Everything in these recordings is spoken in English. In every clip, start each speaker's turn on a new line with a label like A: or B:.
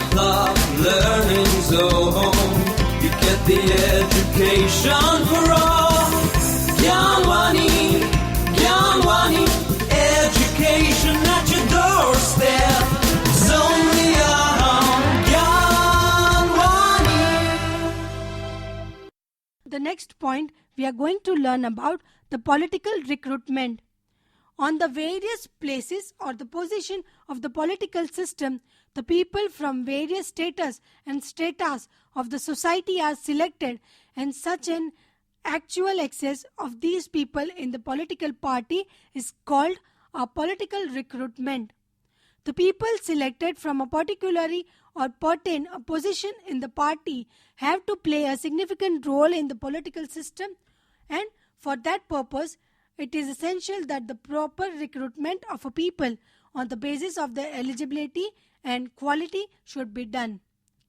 A: o'clock, learning zone. You get the education for all. Gyanwani, education at your doorstep. Zomia, Gyanwani.
B: The next point, we are going to learn about the political recruitment. On the various places or the position of the political system, the people from various status and stratas of the society are selected, and such an actual access of these people in the political party is called a political recruitment. The people selected from a particularly or pertain a position in the party have to play a significant role in the political system, and for that purpose, it is essential that the proper recruitment of a people on the basis of their eligibility and quality should be done.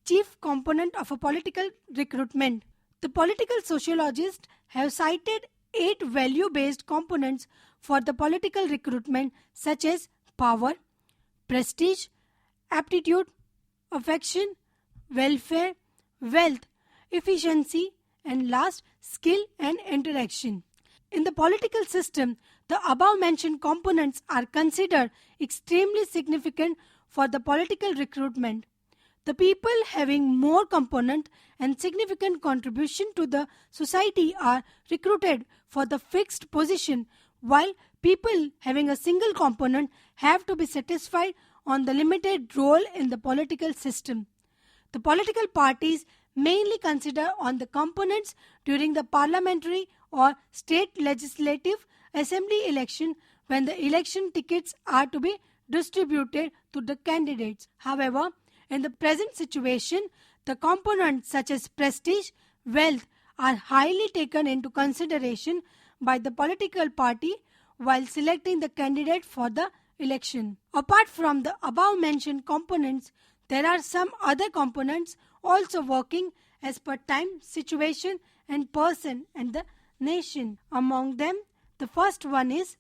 B: Chief component of a political recruitment. The political sociologists have cited 8 value-based components for the political recruitment, such as power, prestige, aptitude, affection, welfare, wealth, efficiency, and last, skill and interaction. In the political system, the above-mentioned components are considered extremely significant for the political recruitment. The people having more component and significant contribution to the society are recruited for the fixed position, while people having a single component have to be satisfied on the limited role in the political system. The political parties mainly consider on the components during the parliamentary or state legislative assembly election, when the election tickets are to be distributed to the candidates. However, in the present situation, the components such as prestige, wealth are highly taken into consideration by the political party while selecting the candidate for the election. Apart from the above-mentioned components, there are some other components also working as per time, situation, and person and the nation. Among them, the first one is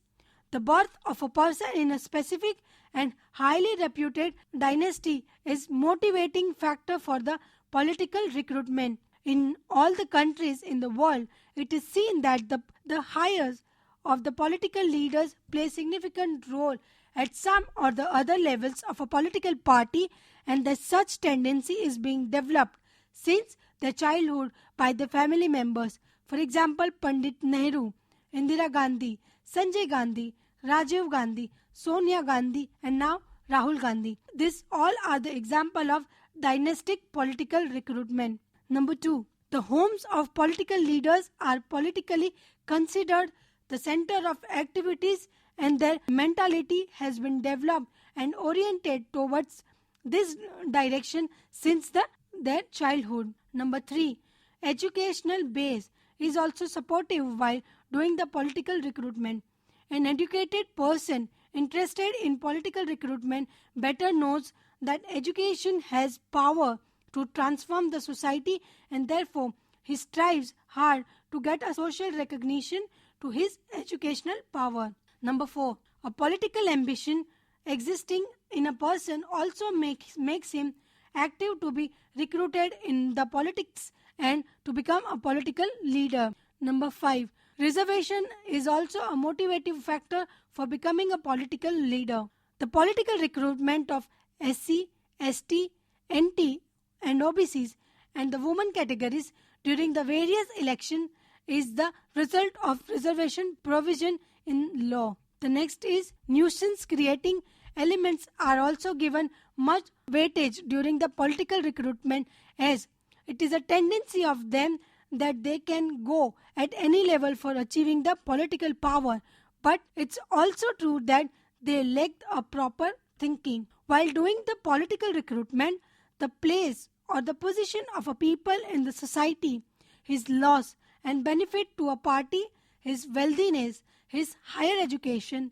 B: the birth of a person in a specific and highly reputed dynasty is motivating factor for the political recruitment. In all the countries in the world, it is seen that the hires of the political leaders play significant role at some or the other levels of a political party, and that such tendency is being developed since their childhood by the family members. For example, Pandit Nehru, Indira Gandhi, Sanjay Gandhi, Rajiv Gandhi, Sonia Gandhi, and now Rahul Gandhi. These all are the example of dynastic political recruitment. Number 2. The homes of political leaders are politically considered the center of activities, and their mentality has been developed and oriented towards this direction since their childhood. Number 3. Educational base is also supportive while doing the political recruitment. An educated person interested in political recruitment better knows that education has power to transform the society, and therefore he strives hard to get a social recognition to his educational power. Number 4. A political ambition existing in a person also makes him active to be recruited in the politics and to become a political leader. Number 5. Reservation is also a motivative factor for becoming a political leader. The political recruitment of SC, ST, NT and OBCs and the women categories during the various elections is the result of reservation provision in law. The next is nuisance creating elements are also given much weightage during the political recruitment, as it is a tendency of them that they can go at any level for achieving the political power, but it's also true that they lack a proper thinking. While doing the political recruitment, the place or the position of a people in the society, his loss and benefit to a party, his wealthiness, his higher education,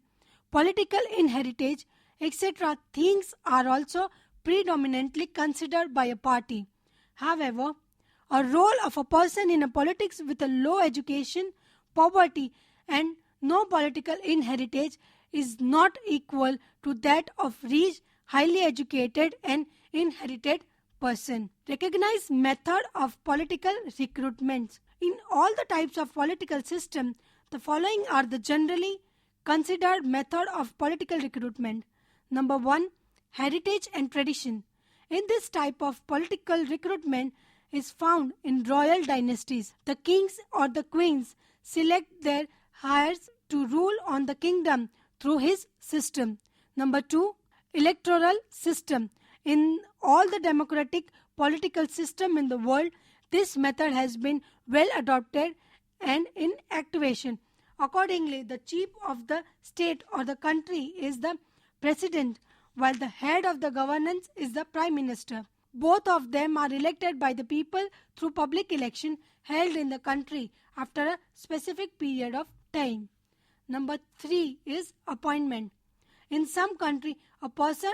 B: political inheritance, etc. things are also predominantly considered by a party. However, a role of a person in a politics with a low education, poverty and no political inheritance is not equal to that of rich, highly educated and inherited person. Recognize method of political recruitment. In all the types of political system, the following are the generally considered method of political recruitment. Number 1, heritage and tradition. In this type of political recruitment is found in royal dynasties. The kings or the queens select their heirs to rule on the kingdom through his system. Number 2, electoral system. In all the democratic political system in the world, this method has been well adopted and in activation. Accordingly, the chief of the state or the country is the president, while the head of the governance is the prime minister. Both of them are elected by the people through public election held in the country after a specific period of time. Number 3 is appointment. In some country, a person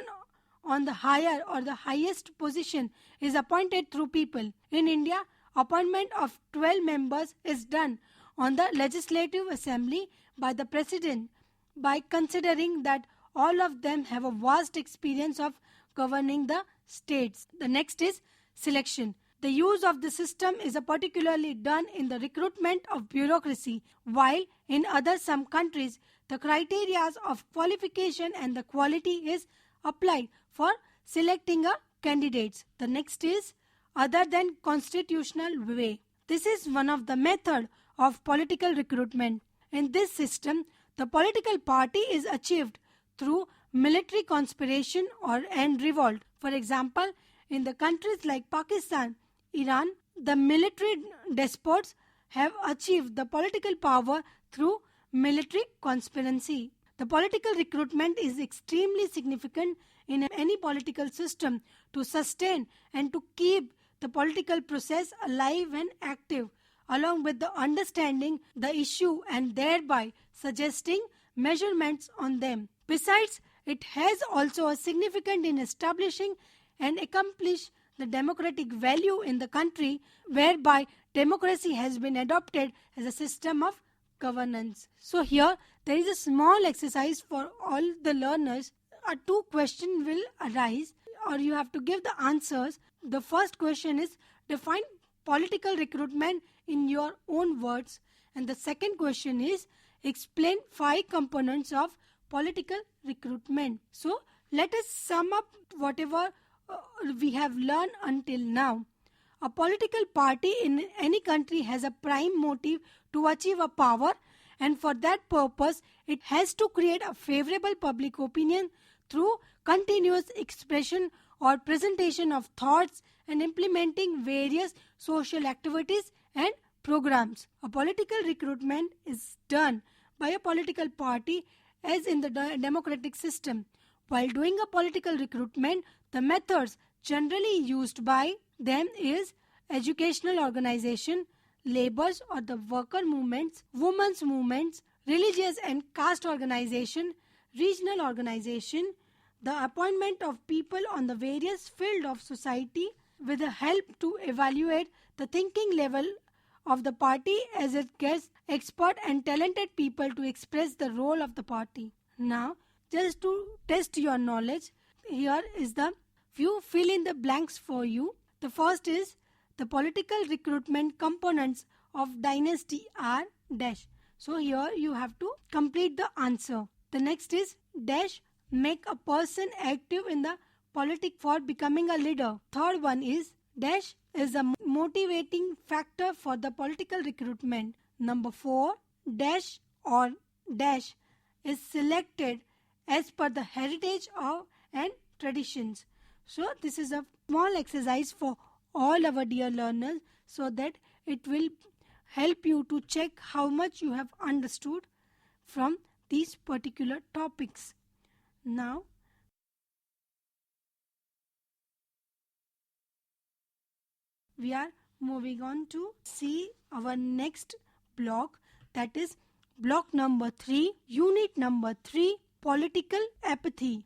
B: on the higher or the highest position is appointed through people. In India, appointment of 12 members is done on the Legislative Assembly by the President by considering that all of them have a vast experience of governing the states. The next is selection. The use of the system is particularly done in the recruitment of bureaucracy, while in some countries the criteria of qualification and the quality is applied for selecting a candidates. The next is other than constitutional way. This is one of the method of political recruitment. In this system, the political party is achieved through military conspiration and revolt. For example, in the countries like Pakistan, Iran, the military despots have achieved the political power through military conspiracy. The political recruitment is extremely significant in any political system to sustain and to keep the political process alive and active, along with the understanding the issue and thereby suggesting measurements on them. Besides, it has also a significance in establishing and accomplish the democratic value in the country, whereby democracy has been adopted as a system of governance. So here there is a small exercise for all the learners. 2 questions will arise or you have to give the answers. The first question is define political recruitment in your own words, and the second question is explain 5 components of political recruitment. So let us sum up whatever we have learned until now. A political party in any country has a prime motive to achieve a power, and for that purpose it has to create a favorable public opinion through continuous expression or presentation of thoughts and implementing various social activities and programs. A political recruitment is done by a political party as in the democratic system. While doing a political recruitment, the methods generally used by them is educational organization, labor's or the worker movements, women's movements, religious and caste organization, regional organization, the appointment of people on the various field of society with the help to evaluate the thinking level of the party as it gets expert and talented people to express the role of the party. Now, just to test your knowledge, here is the few fill in the blanks for you. The first is the political recruitment components of dynasty are dash. So here you have to complete the answer. The next is dash make a person active in the politics for becoming a leader. Third one is dash is a motivating factor for the political recruitment. Number 4, dash or dash is selected as per the heritage of and traditions. So this is a small exercise for all our dear learners so that it will help you to check how much you have understood from these particular topics. Now, we are moving on to see our next block, that is block number 3, unit number 3, political apathy.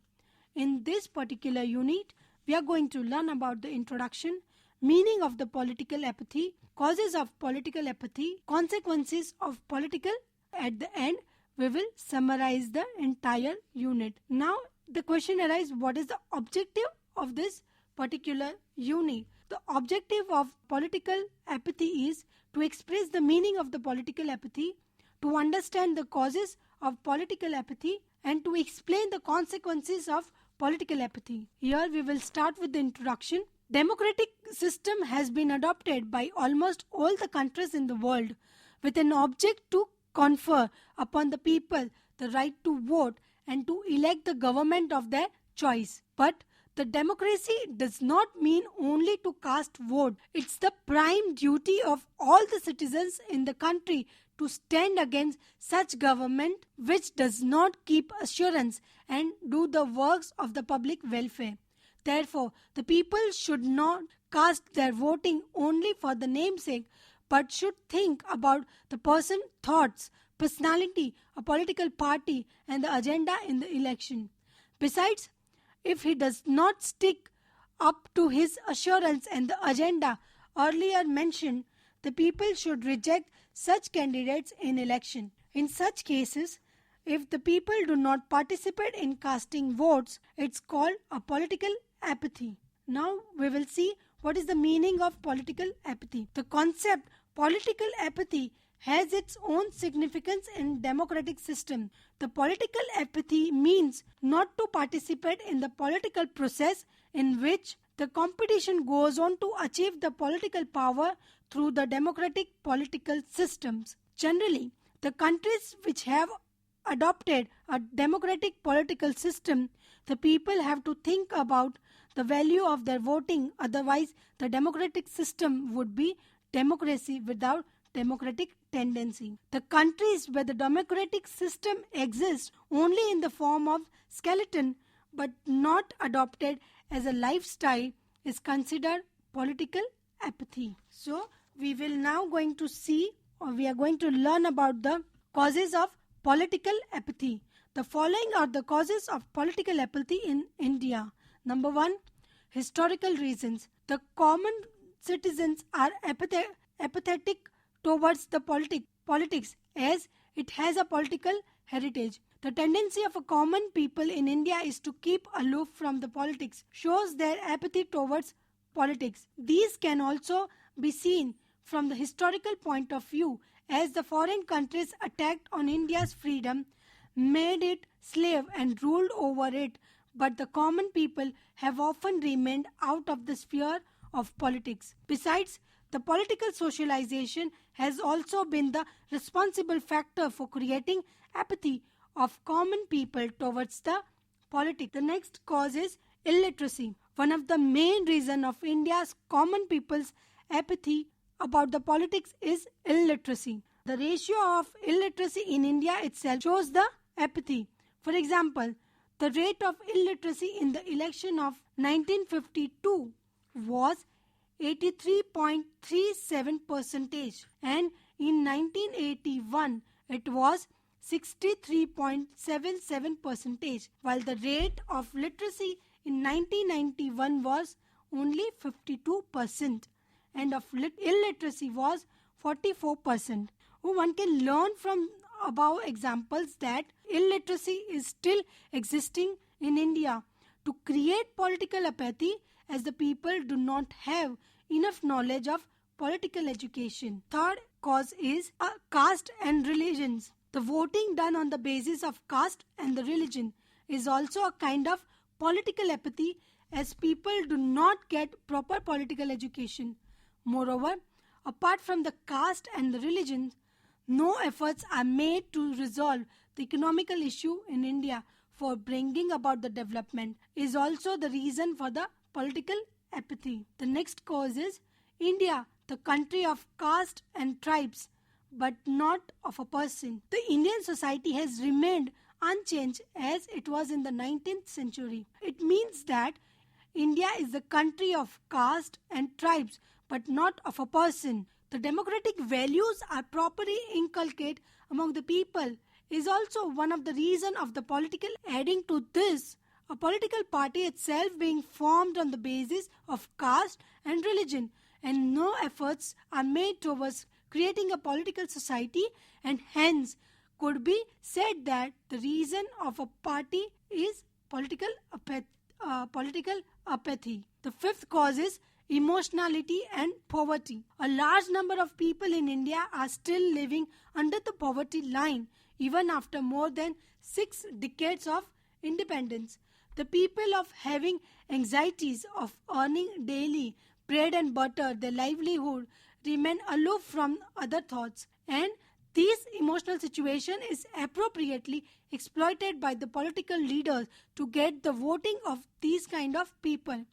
B: In this particular unit, we are going to learn about the introduction, meaning of the political apathy, causes of political apathy, consequences of political. At the end, we will summarize the entire unit. Now, the question arises, what is the objective of this particular unit. The objective of political apathy is to express the meaning of the political apathy, to understand the causes of political apathy, and to explain the consequences of political apathy. Here we will start with the introduction. Democratic system has been adopted by almost all the countries in the world with an object to confer upon the people the right to vote and to elect the government of their choice. But the democracy does not mean only to cast vote. It's the prime duty of all the citizens in the country to stand against such government which does not keep assurance and do the works of the public welfare. Therefore, the people should not cast their voting only for the namesake, but should think about the person's thoughts, personality, a political party, and the agenda in the election. Besides, if he does not stick up to his assurance and the agenda earlier mentioned, the people should reject such candidates in election. In such cases, if the people do not participate in casting votes, it's called a political apathy. Now we will see what is the meaning of political apathy. The concept political apathy has its own significance in democratic system. The political apathy means not to participate in the political process in which the competition goes on to achieve the political power through the democratic political systems. Generally, the countries which have adopted a democratic political system, the people have to think about the value of their voting, otherwise the democratic system would be democracy without democratic tendency. The countries where the democratic system exists only in the form of skeleton but not adopted as a lifestyle is considered political apathy. So we will now going to see, or we are going to learn about the causes of political apathy. The following are the causes of political apathy in India. Number 1, historical reasons. The common citizens are apathetic towards the politics as it has a political heritage. The tendency of a common people in India is to keep aloof from the politics, shows their apathy towards politics. These can also be seen from the historical point of view, as the foreign countries attacked on India's freedom, made it slave and ruled over it, but the common people have often remained out of the sphere of politics. Besides, the political socialization has also been the responsible factor for creating apathy of common people towards the politics. The next cause is illiteracy. One of the main reasons of India's common people's apathy about the politics is illiteracy. The ratio of illiteracy in India itself shows the apathy. For example, the rate of illiteracy in the election of 1952 was 83.37% and in 1981 it was 63.77%, while the rate of literacy in 1991 was only 52% and of illiteracy was 44%. One can learn from above examples that illiteracy is still existing in India to create political apathy, as the people do not have enough knowledge of political education. Third cause is caste and religions. The voting done on the basis of caste and the religion is also a kind of political apathy, as people do not get proper political education. Moreover, apart from the caste and the religion, no efforts are made to resolve the economical issue in India for bringing about the development is also the reason for the political apathy. The next cause is India, the country of caste and tribes, but not of a person. The Indian society has remained unchanged as it was in the 19th century. It means that India is the country of caste and tribes, but not of a person. The democratic values are properly inculcated among the people is also one of the reasons of the political. Adding to this, a political party itself being formed on the basis of caste and religion, and no efforts are made towards creating a political society, and hence could be said that the reason of a party is political political apathy. The fifth cause is emotionality and poverty. A large number of people in India are still living under the poverty line even after more than 6 decades of independence. The people of having anxieties of earning daily bread and butter, their livelihood, remain aloof from other thoughts, and this emotional situation is appropriately exploited by the political leaders to get the voting of these kind of people.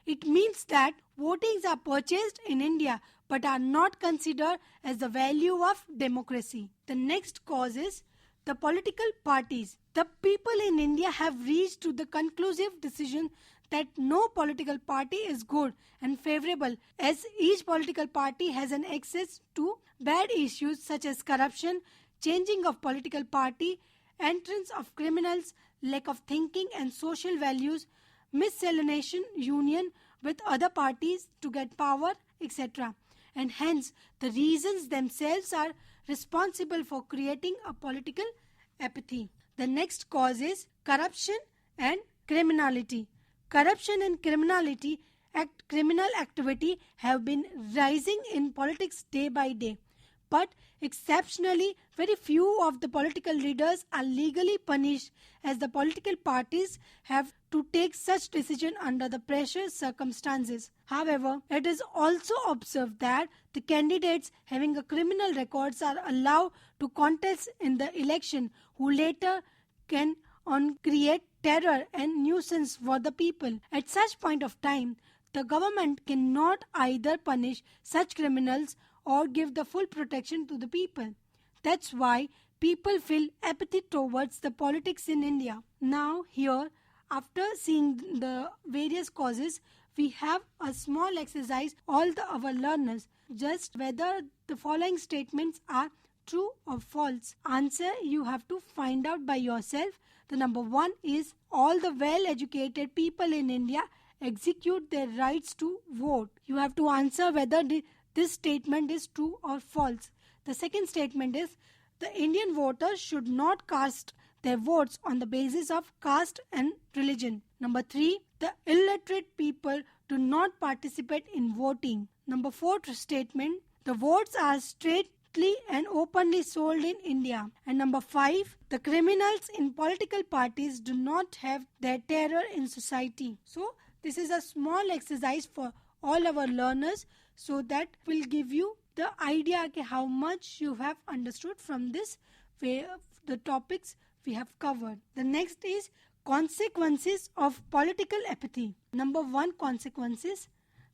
B: It means that votings are purchased in India but are not considered as the value of democracy. The next cause is the political parties. The people in India have reached to the conclusive decision that no political party is good and favorable, as each political party has an access to bad issues such as corruption, changing of political party, entrance of criminals, lack of thinking and social values, miscegenation, union with other parties to get power, etc. And hence, the reasons themselves are responsible for creating a political apathy. The next cause is corruption and criminality. Corruption and criminal activity have been rising in politics day by day. But exceptionally, very few of the political leaders are legally punished, as the political parties have to take such decision under the pressure circumstances. However, it is also observed that the candidates having a criminal records are allowed to contest in the election, who later can create terror and nuisance for the people. At such point of time, the government cannot either punish such criminals or give the full protection to the people. That's why people feel apathy towards the politics in India. Now here, after seeing the various causes, we have a small exercise all our learners. Just whether the following statements are true or false. Answer you have to find out by yourself. The number 1 is all the well-educated people in India execute their rights to vote. You have to answer whether this statement is true or false. The second statement is the Indian voters should not cast their votes on the basis of caste and religion. Number 3, the illiterate people do not participate in voting. Number 4 statement, the votes are straightly and openly sold in India. And number 5, the criminals in political parties do not have their terror in society. So this is a small exercise for all our learners, so that will give you the idea how much you have understood from this way of the topics we have covered. The next is consequences of political apathy. Number 1 consequences,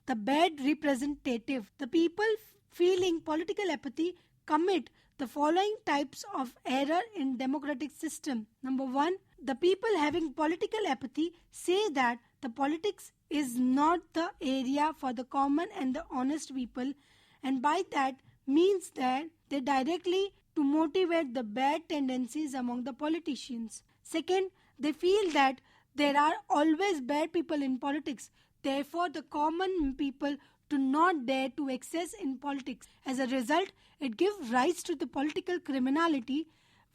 B: the bad representative. The people feeling political apathy commit the following types of error in democratic system. Number 1, the people having political apathy say that the politics is not the area for the common and the honest people, and by that means that they directly to motivate the bad tendencies among the politicians. Second, they feel that there are always bad people in politics. Therefore, the common people do not dare to excess in politics. As a result, it gives rise to the political criminality,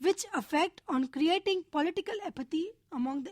B: which affect on creating political apathy among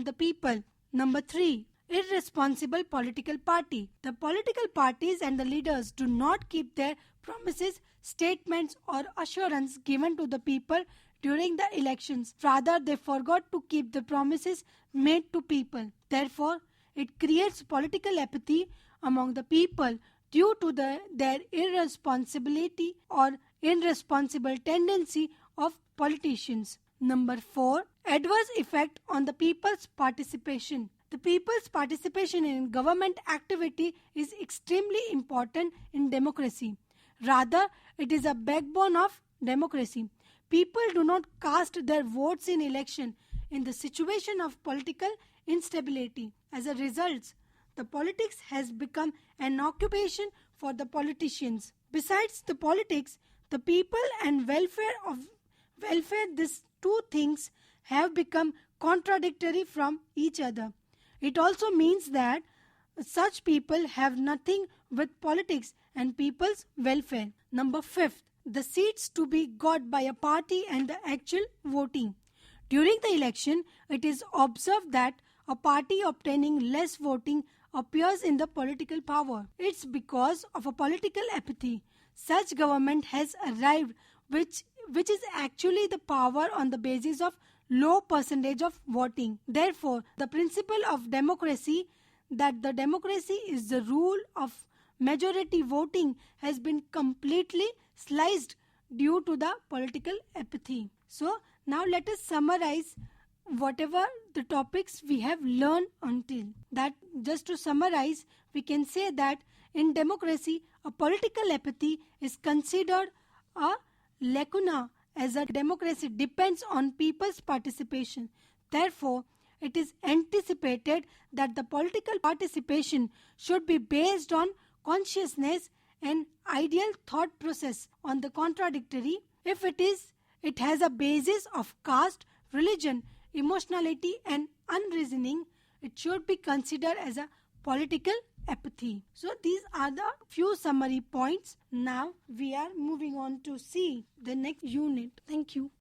B: the people. Number 3, irresponsible political party. The political parties and the leaders do not keep their promises, statements or assurance given to the people during the elections. Rather, they forgot to keep the promises made to people. Therefore, it creates political apathy among the people due to their irresponsibility or irresponsible tendency of politicians. Number 4, adverse effect on the people's participation. The people's participation in government activity is extremely important in democracy. Rather, it is a backbone of democracy. People do not cast their votes in election in the situation of political instability. As a result, the politics has become an occupation for the politicians. Besides the politics, the people and welfare, these two things have become contradictory from each other. It also means that such people have nothing with politics and people's welfare. Number 5, the seats to be got by a party and the actual voting. During the election, it is observed that a party obtaining less voting appears in the political power. It's because of a political apathy. Such government has arrived which is actually the power on the basis of low percentage of voting. Therefore, the principle of democracy, that the democracy is the rule of majority voting, has been completely sliced due to the political apathy. So, now let us summarize whatever the topics we have learned until that. Just to summarize, we can say that in democracy, a political apathy is considered a lacuna, as a democracy depends on people's participation. Therefore, it is anticipated that the political participation should be based on consciousness and ideal thought process. On the contradictory, if it has a basis of caste, religion, emotionality and unreasoning, it should be considered as a political apathy. So these are the few summary points. Now we are moving on to see the next unit. Thank you.